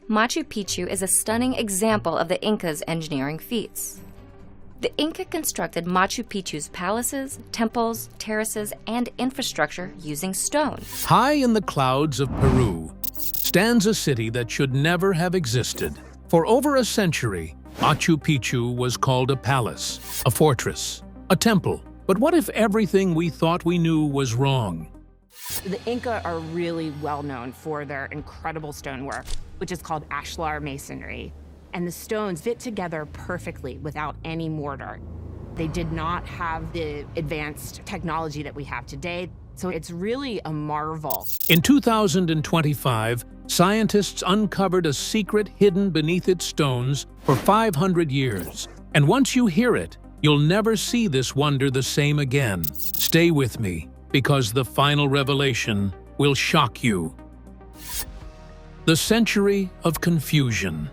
Machu Picchu is a stunning example of the Incas' engineering feats. The Inca constructed Machu Picchu's palaces, temples, terraces, and infrastructure using stone. High in the clouds of Peru stands a city that should never have existed. For over a century, Machu Picchu was called a palace, a fortress, a temple. But what if everything we thought we knew was wrong? The Inca are really well known for their incredible stonework, which is called ashlar masonry. And the stones fit together perfectly without any mortar. They did not have the advanced technology that we have today, so it's really a marvel. In 2025, scientists uncovered a secret hidden beneath its stones for 500 years. And once you hear it, you'll never see this wonder the same again. Stay with me, because the final revelation will shock you. The Century of Confusion.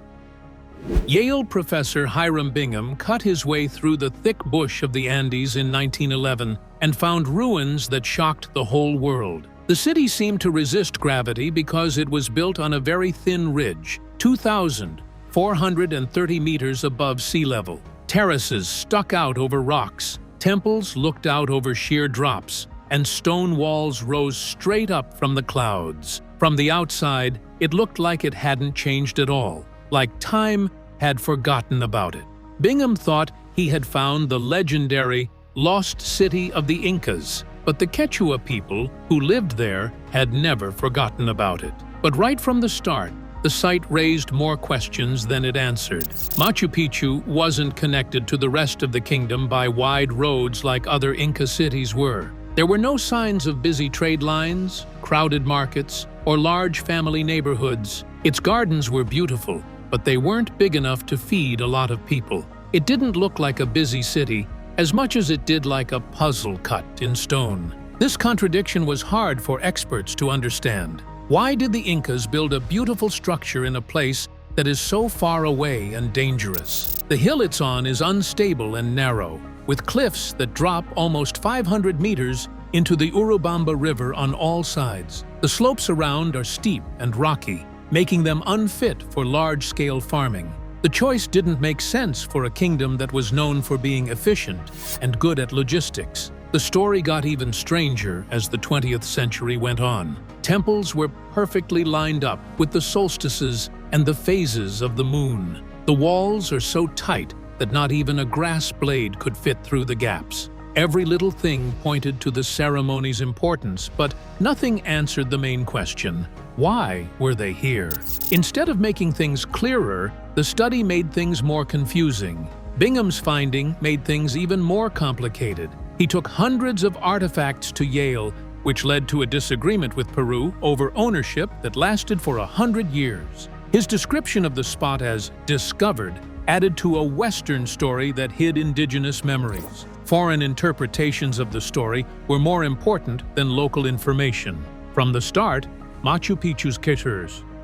Yale professor Hiram Bingham cut his way through the thick bush of the Andes in 1911 and found ruins that shocked the whole world. The city seemed to resist gravity because it was built on a very thin ridge, 2,430 meters above sea level. Terraces stuck out over rocks, temples looked out over sheer drops, and stone walls rose straight up from the clouds. From the outside, it looked like it hadn't changed at all, like time had forgotten about it. Bingham thought he had found the legendary lost city of the Incas, but the Quechua people who lived there had never forgotten about it. But right from the start, the site raised more questions than it answered. Machu Picchu wasn't connected to the rest of the kingdom by wide roads like other Inca cities were. There were no signs of busy trade lines, crowded markets, or large family neighborhoods. Its gardens were beautiful, but they weren't big enough to feed a lot of people. It didn't look like a busy city as much as it did like a puzzle cut in stone. This contradiction was hard for experts to understand. Why did the Incas build a beautiful structure in a place that is so far away and dangerous? The hill it's on is unstable and narrow, with cliffs that drop almost 500 meters into the Urubamba River on all sides. The slopes around are steep and rocky, making them unfit for large-scale farming. The choice didn't make sense for a kingdom that was known for being efficient and good at logistics. The story got even stranger as the 20th century went on. Temples were perfectly lined up with the solstices and the phases of the moon. The walls are so tight that not even a grass blade could fit through the gaps. Every little thing pointed to the ceremony's importance, but nothing answered the main question: why were they here? Instead of making things clearer, the study made things more confusing. Bingham's finding made things even more complicated. He took hundreds of artifacts to Yale, which led to a disagreement with Peru over ownership that lasted for 100 years. His description of the spot as discovered added to a Western story that hid indigenous memories. Foreign interpretations of the story were more important than local information. From the start, Machu Picchu's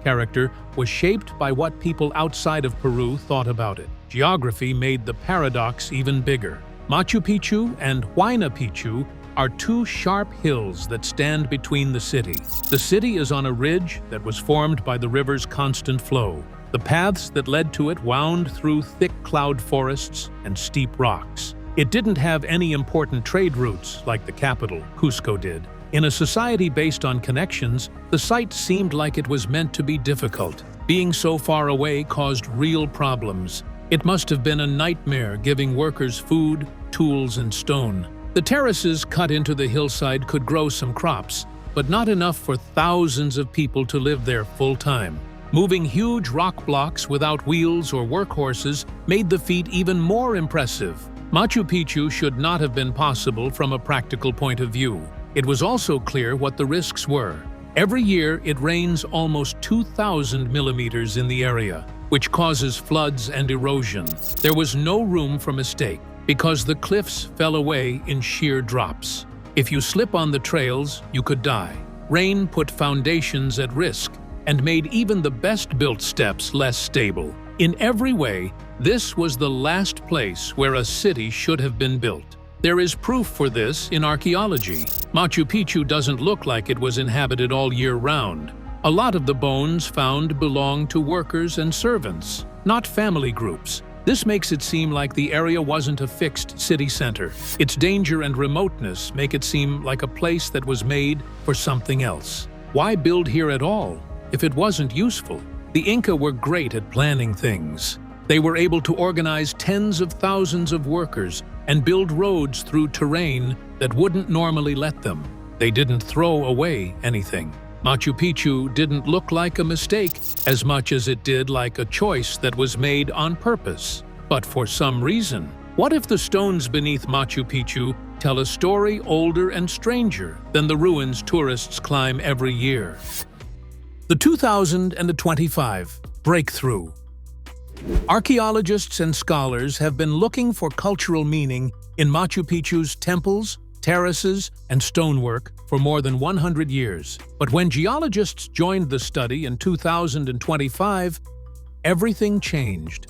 character was shaped by what people outside of Peru thought about it. Geography made the paradox even bigger. Machu Picchu and Huayna Picchu are two sharp hills that stand between the city. The city is on a ridge that was formed by the river's constant flow. The paths that led to it wound through thick cloud forests and steep rocks. It didn't have any important trade routes like the capital, Cusco, did. In a society based on connections, the site seemed like it was meant to be difficult. Being so far away caused real problems. It must have been a nightmare giving workers food, tools, and stone. The terraces cut into the hillside could grow some crops, but not enough for thousands of people to live there full-time. Moving huge rock blocks without wheels or workhorses made the feat even more impressive. Machu Picchu should not have been possible from a practical point of view. It was also clear what the risks were. Every year, it rains almost 2,000 millimeters in the area, which causes floods and erosion. There was no room for mistake, because the cliffs fell away in sheer drops. If you slip on the trails, you could die. Rain put foundations at risk and made even the best-built steps less stable. In every way, this was the last place where a city should have been built. There is proof for this in archaeology. Machu Picchu doesn't look like it was inhabited all year round. A lot of the bones found belong to workers and servants, not family groups. This makes it seem like the area wasn't a fixed city center. Its danger and remoteness make it seem like a place that was made for something else. Why build here at all if it wasn't useful? The Inca were great at planning things. They were able to organize tens of thousands of workers and build roads through terrain that wouldn't normally let them. They didn't throw away anything. Machu Picchu didn't look like a mistake as much as it did like a choice that was made on purpose. But for some reason, what if the stones beneath Machu Picchu tell a story older and stranger than the ruins tourists climb every year? The 2025 Breakthrough. Archaeologists and scholars have been looking for cultural meaning in Machu Picchu's temples, terraces, and stonework for more than 100 years. But when geologists joined the study in 2025, everything changed.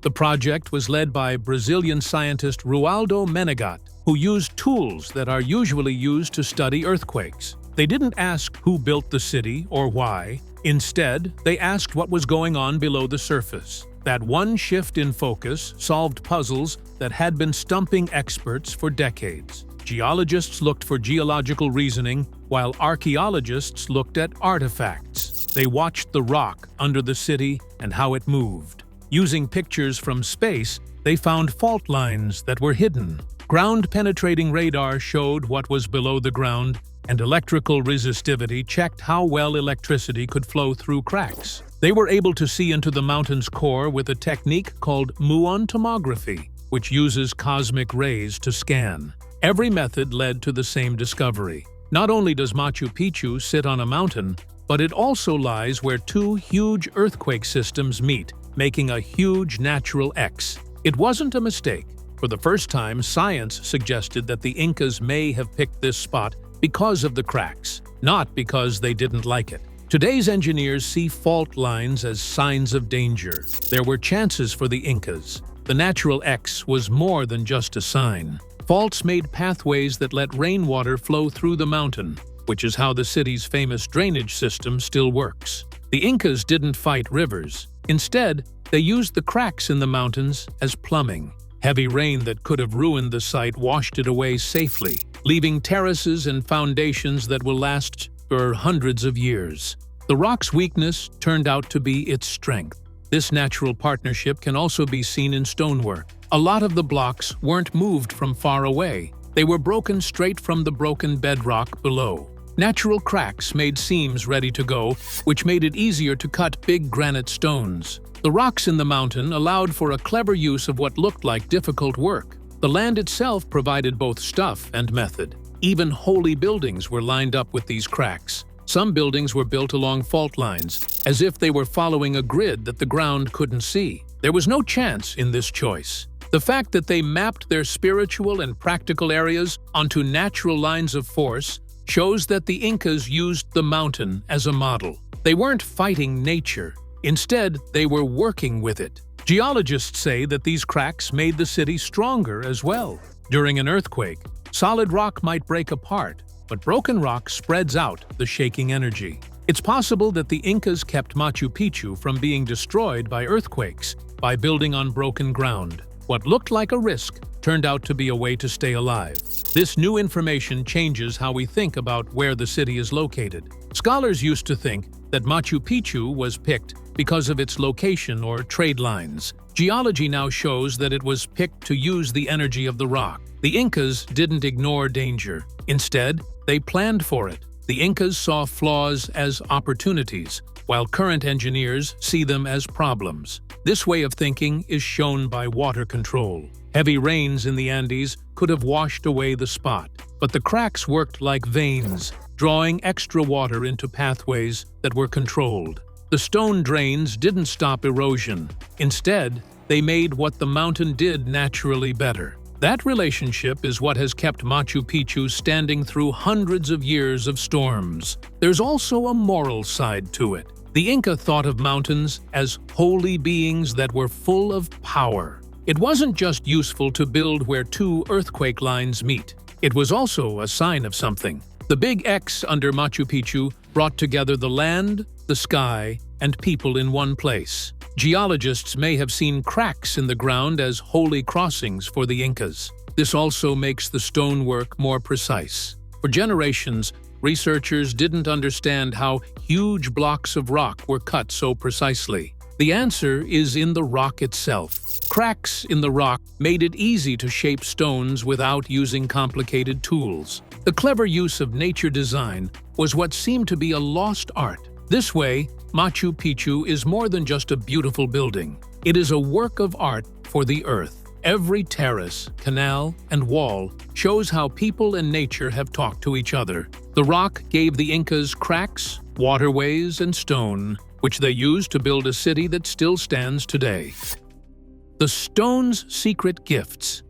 The project was led by Brazilian scientist Rualdo Menegat, who used tools that are usually used to study earthquakes. They didn't ask who built the city or why. Instead, they asked what was going on below the surface. That one shift in focus solved puzzles that had been stumping experts for decades. Geologists looked for geological reasoning, while archaeologists looked at artifacts. They watched the rock under the city and how it moved. Using pictures from space, they found fault lines that were hidden. Ground-penetrating radar showed what was below the ground, and electrical resistivity checked how well electricity could flow through cracks. They were able to see into the mountain's core with a technique called muon tomography, which uses cosmic rays to scan. Every method led to the same discovery. Not only does Machu Picchu sit on a mountain, but it also lies where two huge earthquake systems meet, making a huge natural X. It wasn't a mistake. For the first time, science suggested that the Incas may have picked this spot because of the cracks, not because they didn't like it. Today's engineers see fault lines as signs of danger. There were chances for the Incas. The natural X was more than just a sign. Faults made pathways that let rainwater flow through the mountain, which is how the city's famous drainage system still works. The Incas didn't fight rivers. Instead, they used the cracks in the mountains as plumbing. Heavy rain that could have ruined the site washed it away safely, leaving terraces and foundations that will last for hundreds of years. The rock's weakness turned out to be its strength. This natural partnership can also be seen in stonework. A lot of the blocks weren't moved from far away. They were broken straight from the broken bedrock below. Natural cracks made seams ready to go, which made it easier to cut big granite stones. The rocks in the mountain allowed for a clever use of what looked like difficult work. The land itself provided both stuff and method. Even holy buildings were lined up with these cracks. Some buildings were built along fault lines, as if they were following a grid that the ground couldn't see. There was no chance in this choice. The fact that they mapped their spiritual and practical areas onto natural lines of force shows that the Incas used the mountain as a model. They weren't fighting nature. Instead, they were working with it. Geologists say that these cracks made the city stronger as well. During an earthquake, solid rock might break apart, but broken rock spreads out the shaking energy. It's possible that the Incas kept Machu Picchu from being destroyed by earthquakes by building on broken ground. What looked like a risk turned out to be a way to stay alive. This new information changes how we think about where the city is located. Scholars used to think that Machu Picchu was picked because of its location or trade lines. Geology now shows that it was picked to use the energy of the rock. The Incas didn't ignore danger. Instead, they planned for it. The Incas saw flaws as opportunities, while current engineers see them as problems. This way of thinking is shown by water control. Heavy rains in the Andes could have washed away the spot, but the cracks worked like veins, drawing extra water into pathways that were controlled. The stone drains didn't stop erosion. Instead, they made what the mountain did naturally better. That relationship is what has kept Machu Picchu standing through hundreds of years of storms. There's also a moral side to it. The Inca thought of mountains as holy beings that were full of power. It wasn't just useful to build where two earthquake lines meet. It was also a sign of something. The big X under Machu Picchu brought together the land, the sky, and people in one place. Geologists may have seen cracks in the ground as holy crossings for the Incas. This also makes the stonework more precise. For generations, researchers didn't understand how huge blocks of rock were cut so precisely. The answer is in the rock itself. Cracks in the rock made it easy to shape stones without using complicated tools. The clever use of nature design was what seemed to be a lost art. This way, Machu Picchu is more than just a beautiful building. It is a work of art for the earth. Every terrace, canal, and wall shows how people and nature have talked to each other. The rock gave the Incas cracks, waterways, and stone, which they used to build a city that still stands today. The stone's secret gifts.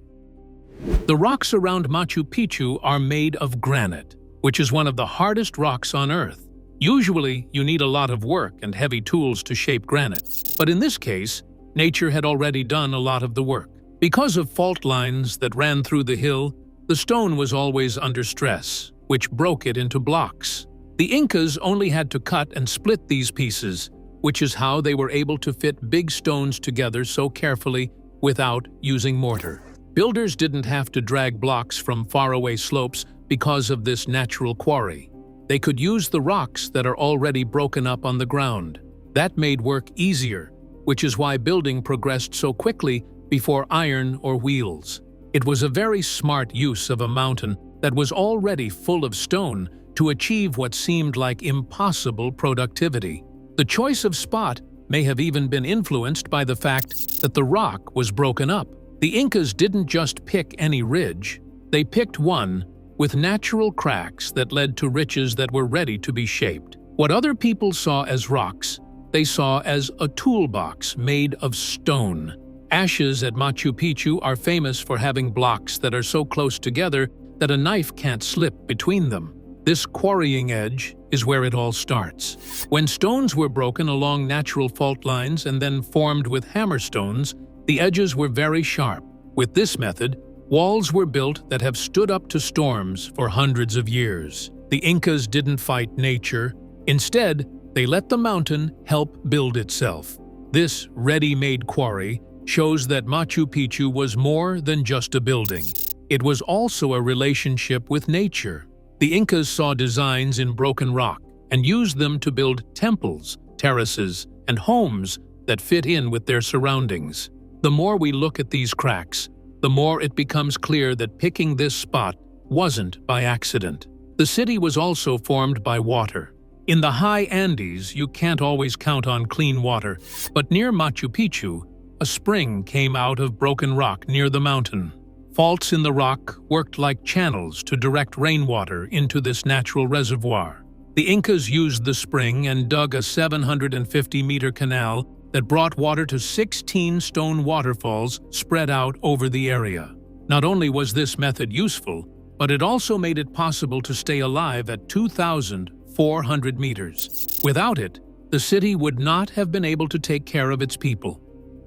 The rocks around Machu Picchu are made of granite, which is one of the hardest rocks on Earth. Usually, you need a lot of work and heavy tools to shape granite, but in this case, nature had already done a lot of the work. Because of fault lines that ran through the hill, the stone was always under stress, which broke it into blocks. The Incas only had to cut and split these pieces, which is how they were able to fit big stones together so carefully without using mortar. Builders didn't have to drag blocks from faraway slopes because of this natural quarry. They could use the rocks that are already broken up on the ground. That made work easier, which is why building progressed so quickly before iron or wheels. It was a very smart use of a mountain that was already full of stone to achieve what seemed like impossible productivity. The choice of spot may have even been influenced by the fact that the rock was broken up. The Incas didn't just pick any ridge, they picked one with natural cracks that led to ridges that were ready to be shaped. What other people saw as rocks, they saw as a toolbox made of stone. Ashes at Machu Picchu are famous for having blocks that are so close together that a knife can't slip between them. This quarrying edge is where it all starts. When stones were broken along natural fault lines and then formed with hammerstones, the edges were very sharp. With this method, walls were built that have stood up to storms for hundreds of years. The Incas didn't fight nature. Instead, they let the mountain help build itself. This ready-made quarry shows that Machu Picchu was more than just a building. It was also a relationship with nature. The Incas saw designs in broken rock and used them to build temples, terraces, and homes that fit in with their surroundings. The more we look at these cracks, the more it becomes clear that picking this spot wasn't by accident. The city was also formed by water. In the high Andes, you can't always count on clean water, but near Machu Picchu, a spring came out of broken rock near the mountain. Faults in the rock worked like channels to direct rainwater into this natural reservoir. The Incas used the spring and dug a 750-meter canal that brought water to 16 stone waterfalls spread out over the area. Not only was this method useful, but it also made it possible to stay alive at 2,400 meters. Without it, the city would not have been able to take care of its people.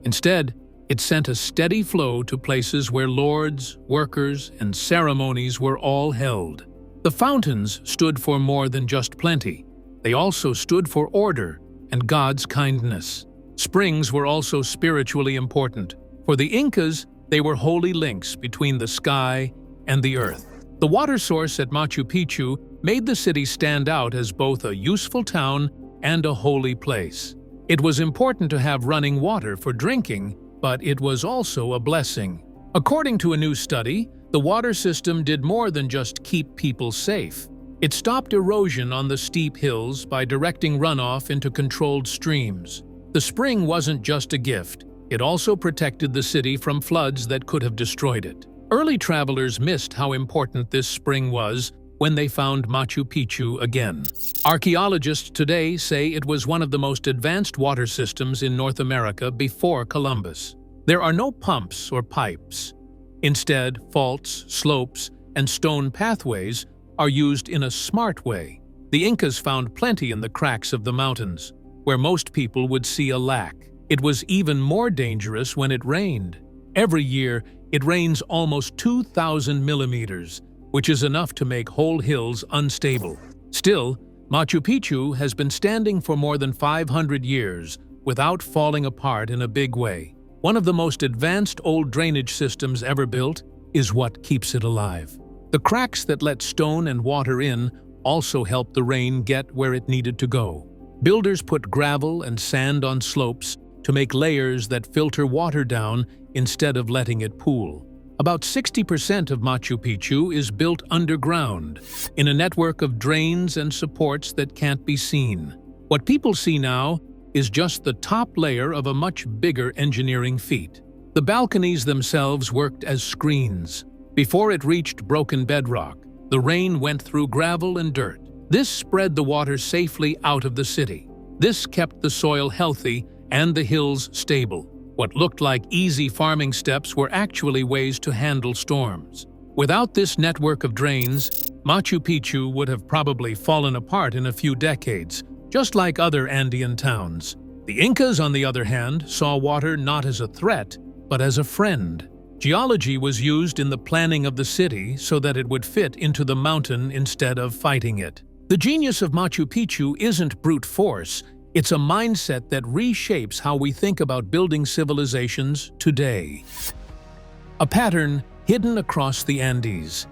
Instead, it sent a steady flow to places where lords, workers, and ceremonies were all held. The fountains stood for more than just plenty. They also stood for order and God's kindness. Springs were also spiritually important. For the Incas, they were holy links between the sky and the earth. The water source at Machu Picchu made the city stand out as both a useful town and a holy place. It was important to have running water for drinking, but it was also a blessing. According to a new study, the water system did more than just keep people safe. It stopped erosion on the steep hills by directing runoff into controlled streams. The spring wasn't just a gift, it also protected the city from floods that could have destroyed it. Early travelers missed how important this spring was when they found Machu Picchu again. Archaeologists today say it was one of the most advanced water systems in North America before Columbus. There are no pumps or pipes. Instead, faults, slopes, and stone pathways are used in a smart way. The Incas found plenty in the cracks of the mountains, where most people would see a lack. It was even more dangerous when it rained. Every year, it rains almost 2,000 millimeters, which is enough to make whole hills unstable. Still, Machu Picchu has been standing for more than 500 years without falling apart in a big way. One of the most advanced old drainage systems ever built is what keeps it alive. The cracks that let stone and water in also help the rain get where it needed to go. Builders put gravel and sand on slopes to make layers that filter water down instead of letting it pool. About 60% of Machu Picchu is built underground, in a network of drains and supports that can't be seen. What people see now is just the top layer of a much bigger engineering feat. The balconies themselves worked as screens. Before it reached broken bedrock, the rain went through gravel and dirt. This spread the water safely out of the city. This kept the soil healthy and the hills stable. What looked like easy farming steps were actually ways to handle storms. Without this network of drains, Machu Picchu would have probably fallen apart in a few decades, just like other Andean towns. The Incas, on the other hand, saw water not as a threat, but as a friend. Geology was used in the planning of the city so that it would fit into the mountain instead of fighting it. The genius of Machu Picchu isn't brute force, it's a mindset that reshapes how we think about building civilizations today. A pattern hidden across the Andes.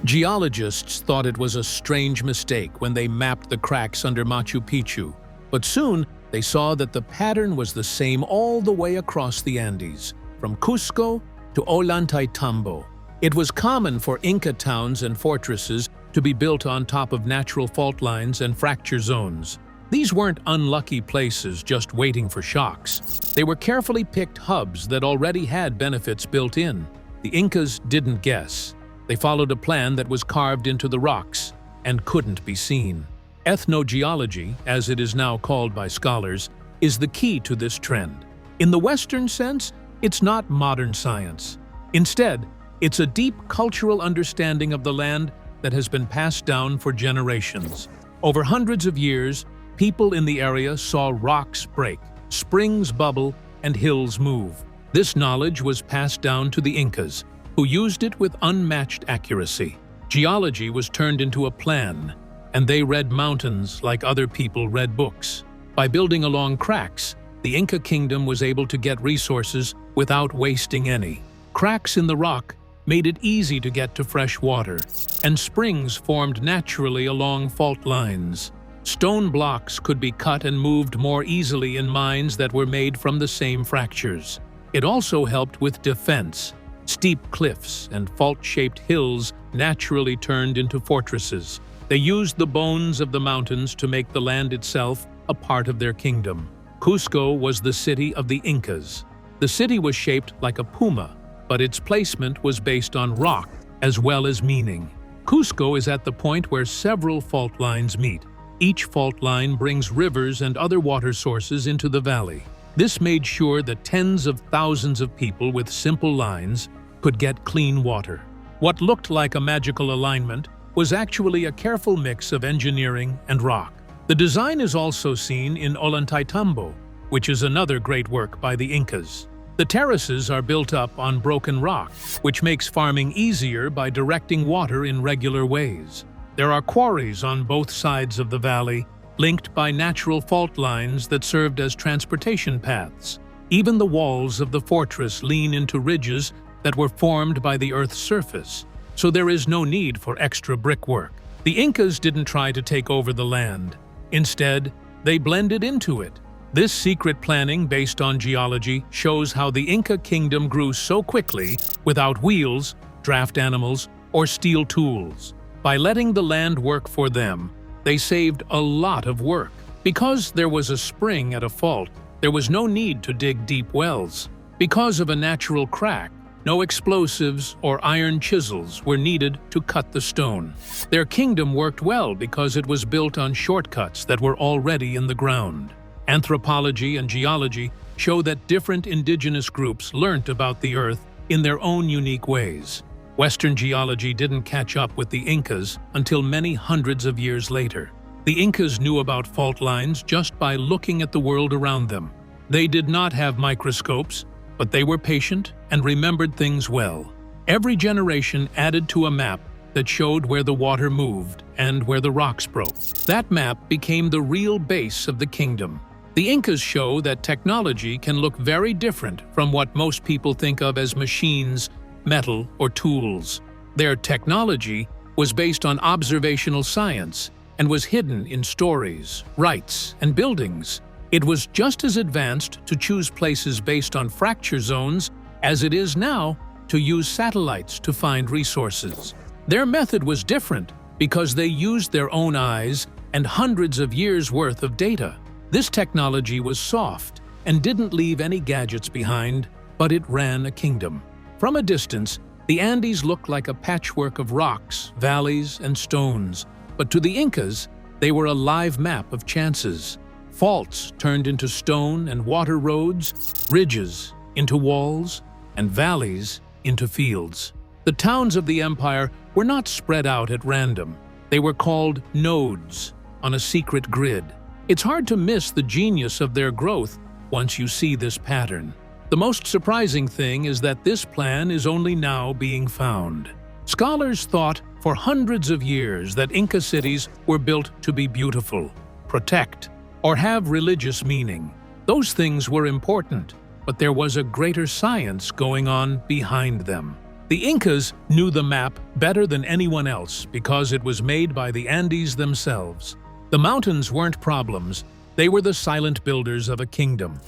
Geologists thought it was a strange mistake when they mapped the cracks under Machu Picchu, but soon they saw that the pattern was the same all the way across the Andes, from Cusco to Ollantaytambo. It was common for Inca towns and fortresses to be built on top of natural fault lines and fracture zones. These weren't unlucky places just waiting for shocks. They were carefully picked hubs that already had benefits built in. The Incas didn't guess. They followed a plan that was carved into the rocks and couldn't be seen. Ethnogeology, as it is now called by scholars, is the key to this trend. In the Western sense, it's not modern science. Instead, it's a deep cultural understanding of the land that has been passed down for generations. Over hundreds of years, people in the area saw rocks break, springs bubble, and hills move. This knowledge was passed down to the Incas, who used it with unmatched accuracy. Geology was turned into a plan, and they read mountains like other people read books. By building along cracks, the Inca kingdom was able to get resources without wasting any. Cracks in the rock made it easy to get to fresh water, and springs formed naturally along fault lines. Stone blocks could be cut and moved more easily in mines that were made from the same fractures. It also helped with defense. Steep cliffs and fault-shaped hills naturally turned into fortresses. They used the bones of the mountains to make the land itself a part of their kingdom. Cusco was the city of the Incas. The city was shaped like a puma, but its placement was based on rock as well as meaning. Cusco is at the point where several fault lines meet. Each fault line brings rivers and other water sources into the valley. This made sure that tens of thousands of people with simple lines could get clean water. What looked like a magical alignment was actually a careful mix of engineering and rock. The design is also seen in Ollantaytambo, which is another great work by the Incas. The terraces are built up on broken rock, which makes farming easier by directing water in regular ways. There are quarries on both sides of the valley, linked by natural fault lines that served as transportation paths. Even the walls of the fortress lean into ridges that were formed by the Earth's surface, so there is no need for extra brickwork. The Incas didn't try to take over the land. Instead, they blended into it. This secret planning based on geology shows how the Inca kingdom grew so quickly without wheels, draft animals, or steel tools. By letting the land work for them, they saved a lot of work. Because there was a spring at a fault, there was no need to dig deep wells. Because of a natural crack, no explosives or iron chisels were needed to cut the stone. Their kingdom worked well because it was built on shortcuts that were already in the ground. Anthropology and geology show that different indigenous groups learnt about the Earth in their own unique ways. Western geology didn't catch up with the Incas until many hundreds of years later. The Incas knew about fault lines just by looking at the world around them. They did not have microscopes, but they were patient and remembered things well. Every generation added to a map that showed where the water moved and where the rocks broke. That map became the real base of the kingdom. The Incas show that technology can look very different from what most people think of as machines, metal, or tools. Their technology was based on observational science and was hidden in stories, rites, and buildings. It was just as advanced to choose places based on fracture zones as it is now to use satellites to find resources. Their method was different because they used their own eyes and hundreds of years' worth of data. This technology was soft and didn't leave any gadgets behind, but it ran a kingdom. From a distance, the Andes looked like a patchwork of rocks, valleys, and stones, but to the Incas, they were a live map of chances. Faults turned into stone and water roads, ridges into walls, and valleys into fields. The towns of the empire were not spread out at random. They were called nodes on a secret grid. It's hard to miss the genius of their growth once you see this pattern. The most surprising thing is that this plan is only now being found. Scholars thought for hundreds of years that Inca cities were built to be beautiful, protect, or have religious meaning. Those things were important, but there was a greater science going on behind them. The Incas knew the map better than anyone else because it was made by the Andes themselves. The mountains weren't problems, they were the silent builders of a kingdom.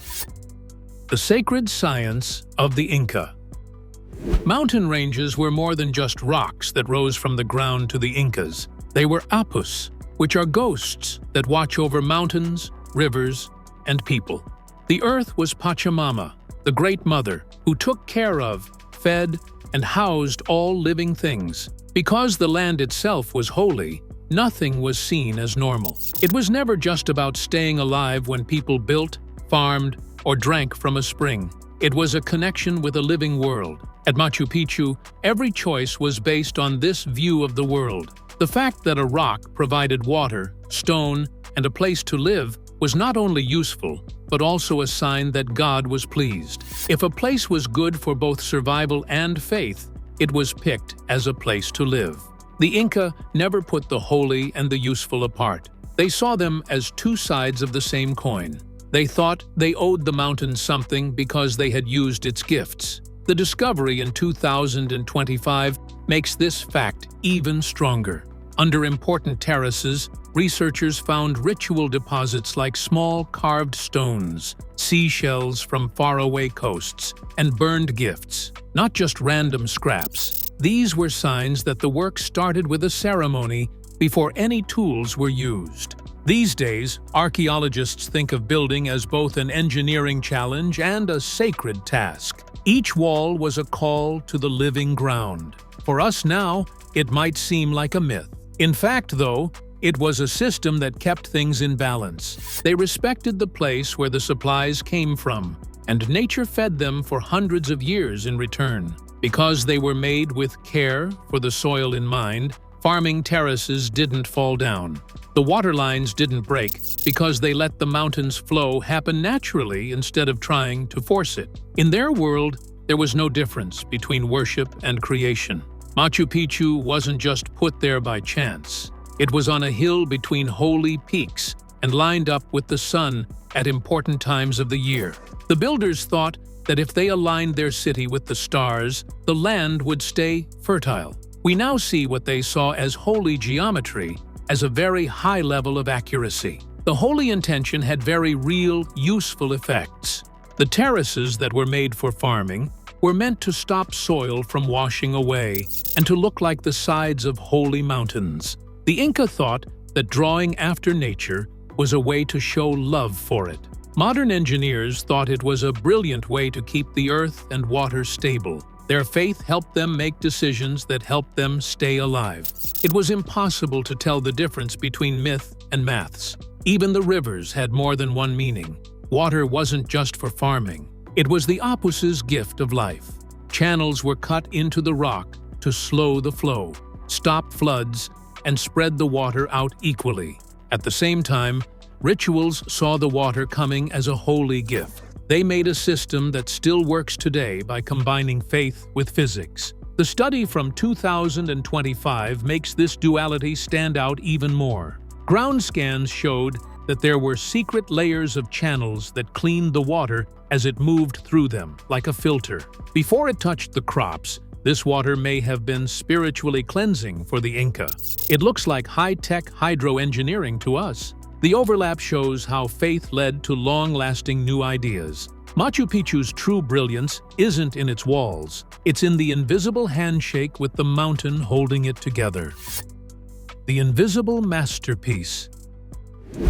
The sacred science of the Inca. Mountain ranges were more than just rocks that rose from the ground to the Incas. They were apus, which are ghosts that watch over mountains, rivers, and people. The earth was Pachamama, the Great Mother, who took care of, fed, and housed all living things. Because the land itself was holy, nothing was seen as normal. It was never just about staying alive when people built, farmed, or drank from a spring. It was a connection with a living world. At Machu Picchu, every choice was based on this view of the world. The fact that a rock provided water, stone, and a place to live was not only useful, but also a sign that God was pleased. If a place was good for both survival and faith, it was picked as a place to live. The Inca never put the holy and the useful apart. They saw them as two sides of the same coin. They thought they owed the mountain something because they had used its gifts. The discovery in 2025 makes this fact even stronger. Under important terraces, researchers found ritual deposits like small carved stones, seashells from faraway coasts, and burned gifts, not just random scraps. These were signs that the work started with a ceremony before any tools were used. These days, archaeologists think of building as both an engineering challenge and a sacred task. Each wall was a call to the living ground. For us now, it might seem like a myth. In fact, though, it was a system that kept things in balance. They respected the place where the supplies came from, and nature fed them for hundreds of years in return. Because they were made with care for the soil in mind, farming terraces didn't fall down. The water lines didn't break because they let the mountain's flow happen naturally instead of trying to force it. In their world, there was no difference between worship and creation. Machu Picchu wasn't just put there by chance. It was on a hill between holy peaks and lined up with the sun at important times of the year. The builders thought that if they aligned their city with the stars, the land would stay fertile. We now see what they saw as holy geometry as a very high level of accuracy. The holy intention had very real, useful effects. The terraces that were made for farming were meant to stop soil from washing away and to look like the sides of holy mountains. The Inca thought that drawing after nature was a way to show love for it. Modern engineers thought it was a brilliant way to keep the earth and water stable. Their faith helped them make decisions that helped them stay alive. It was impossible to tell the difference between myth and maths. Even the rivers had more than one meaning. Water wasn't just for farming. It was the opus's gift of life. Channels were cut into the rock to slow the flow, stop floods, and spread the water out equally. At the same time, rituals saw the water coming as a holy gift. They made a system that still works today by combining faith with physics. The study from 2025 makes this duality stand out even more. Ground scans showed that there were secret layers of channels that cleaned the water as it moved through them, like a filter. Before it touched the crops, this water may have been spiritually cleansing for the Inca. It looks like high-tech hydroengineering to us. The overlap shows how faith led to long-lasting new ideas. Machu Picchu's true brilliance isn't in its walls. It's in the invisible handshake with the mountain holding it together. The invisible masterpiece.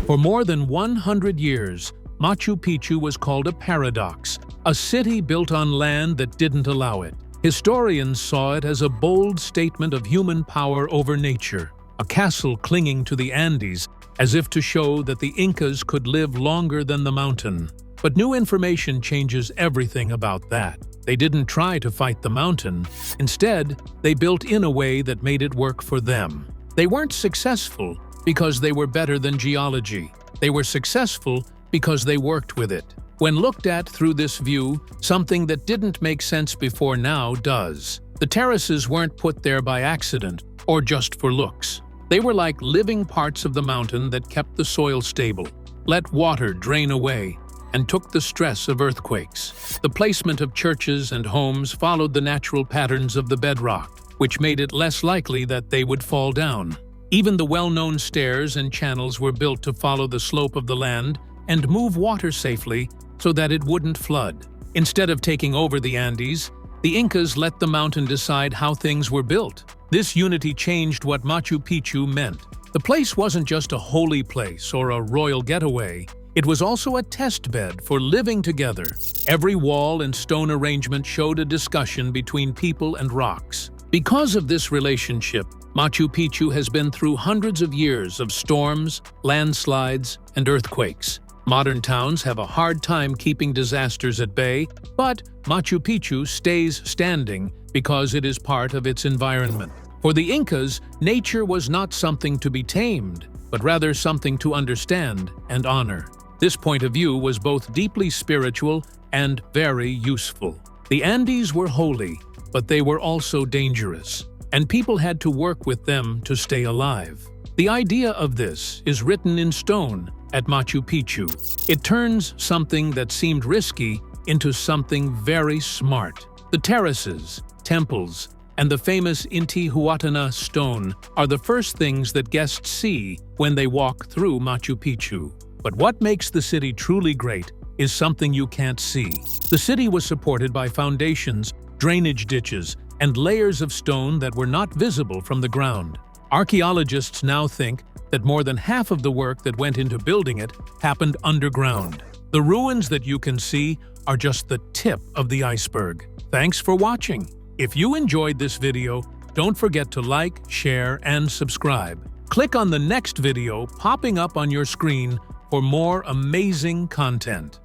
For more than 100 years, Machu Picchu was called a paradox, a city built on land that didn't allow it. Historians saw it as a bold statement of human power over nature, a castle clinging to the Andes, as if to show that the Incas could live longer than the mountain. But new information changes everything about that. They didn't try to fight the mountain. Instead, they built in a way that made it work for them. They weren't successful because they were better than geology. They were successful because they worked with it. When looked at through this view, something that didn't make sense before now does. The terraces weren't put there by accident or just for looks. They were like living parts of the mountain that kept the soil stable, let water drain away, and took the stress of earthquakes. The placement of churches and homes followed the natural patterns of the bedrock, which made it less likely that they would fall down. Even the well-known stairs and channels were built to follow the slope of the land and move water safely so that it wouldn't flood. Instead of taking over the Andes, the Incas let the mountain decide how things were built. This unity changed what Machu Picchu meant. The place wasn't just a holy place or a royal getaway. It was also a test bed for living together. Every wall and stone arrangement showed a discussion between people and rocks. Because of this relationship, Machu Picchu has been through hundreds of years of storms, landslides, and earthquakes. Modern towns have a hard time keeping disasters at bay, but Machu Picchu stays standing because it is part of its environment. For the Incas, nature was not something to be tamed, but rather something to understand and honor. This point of view was both deeply spiritual and very useful. The Andes were holy, but they were also dangerous, and people had to work with them to stay alive. The idea of this is written in stone at Machu Picchu. It turns something that seemed risky into something very smart. The terraces, temples, and the famous Intihuatana stone are the first things that guests see when they walk through Machu Picchu. But what makes the city truly great is something you can't see. The city was supported by foundations, drainage ditches, and layers of stone that were not visible from the ground. Archaeologists now think that more than half of the work that went into building it happened underground. The ruins that you can see are just the tip of the iceberg. Thanks for watching. If you enjoyed this video, don't forget to like, share, and subscribe. Click on the next video popping up on your screen for more amazing content.